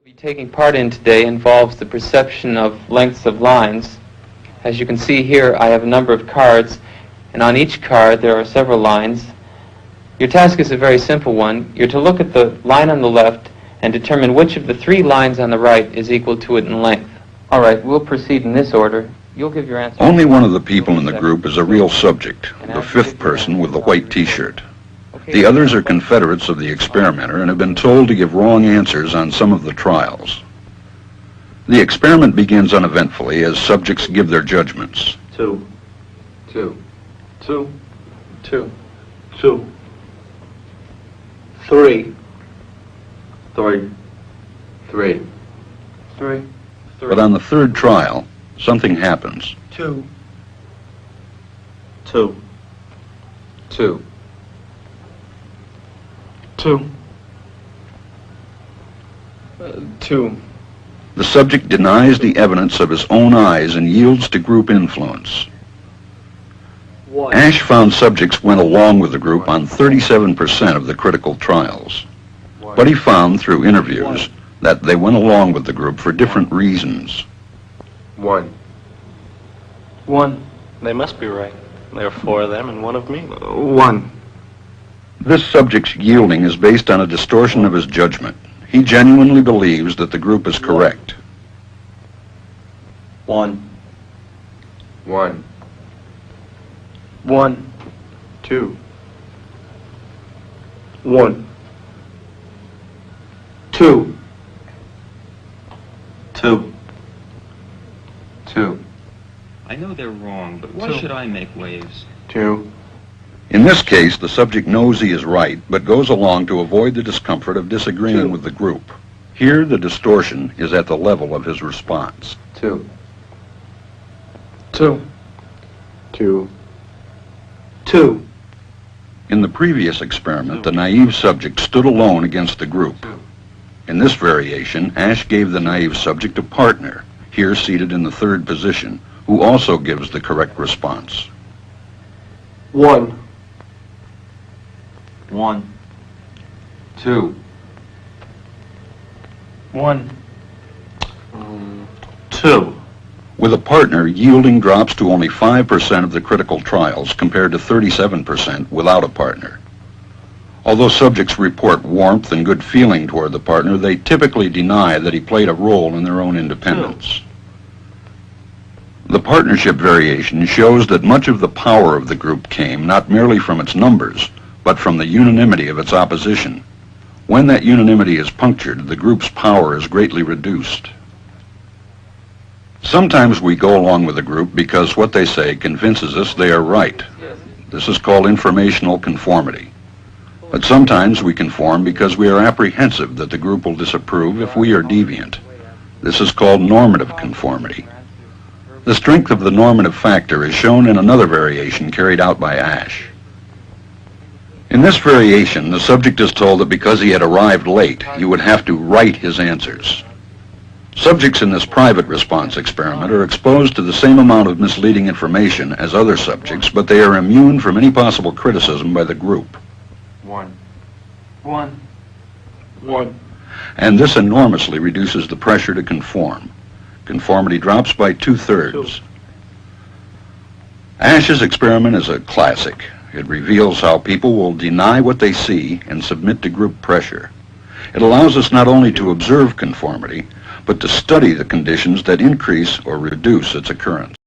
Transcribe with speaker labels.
Speaker 1: Taking part in today involves the perception of lengths of lines. As you can see here, I have a number of cards, and on each card there are several lines. Your task is a very simple one. You're to look at the line on the left and determine which of the three lines on the right is equal to it in length. All right, we'll proceed in this order. You'll give your answer.
Speaker 2: Only one of the people in the group is a real subject, the fifth person with the white t-shirt. The others are confederates of the experimenter and have been told to give wrong answers on some of the trials. The experiment begins uneventfully as subjects give their judgments.
Speaker 3: 2,
Speaker 1: 2,
Speaker 3: 2,
Speaker 1: 2,
Speaker 3: 2, 3, 3, 3,
Speaker 1: 3.
Speaker 2: But on the third trial, something happens.
Speaker 3: 2, 2,
Speaker 1: 2,
Speaker 3: 2,
Speaker 1: 2.
Speaker 2: The subject denies the evidence of his own eyes and yields to group influence.
Speaker 3: 1,
Speaker 2: Asch found subjects went along with the group on 37% of the critical trials. But he found through interviews that they went along with the group for different reasons.
Speaker 3: 1,
Speaker 1: 1.
Speaker 4: They must be right. There are 4 of them and 1 of me.
Speaker 3: 1,
Speaker 2: This subject's yielding is based on a distortion of his judgment. He genuinely believes that the group is correct.
Speaker 3: 1, 1,
Speaker 1: 1,
Speaker 3: 2, 1, 2, 2,
Speaker 1: 2.
Speaker 5: I know they're wrong, but why should I make waves?
Speaker 3: 2,
Speaker 2: In this case, the subject knows he is right, but goes along to avoid the discomfort of disagreeing with the group. Here, the distortion is at the level of his response.
Speaker 1: 2,
Speaker 3: 2, 2, 2,
Speaker 2: In the previous experiment, the naive subject stood alone against the group. In this variation, Asch gave the naive subject a partner, here seated in the third position, who also gives the correct response.
Speaker 3: 1,
Speaker 1: 1, 2, 1,
Speaker 3: 2,
Speaker 2: With a partner, yielding drops to only 5% of the critical trials compared to 37% without a partner. Although subjects report warmth and good feeling toward the partner, they typically deny that he played a role in their own independence. The partnership variation shows that much of the power of the group came not merely from its numbers, but from the unanimity of its opposition. When that unanimity is punctured, the group's power is greatly reduced. Sometimes we go along with the group because what they say convinces us they are right. This is called informational conformity. But sometimes we conform because we are apprehensive that the group will disapprove if we are deviant. This is called normative conformity. The strength of the normative factor is shown in another variation carried out by Asch. In this variation, the subject is told that because he had arrived late, he would have to write his answers. Subjects in this private response experiment are exposed to the same amount of misleading information as other subjects, but they are immune from any possible criticism by the group.
Speaker 3: 1,
Speaker 1: 1,
Speaker 3: 1,
Speaker 2: And this enormously reduces the pressure to conform. Conformity drops by 2/3. Asch's experiment is a classic. It reveals how people will deny what they see and submit to group pressure. It allows us not only to observe conformity, but to study the conditions that increase or reduce its occurrence.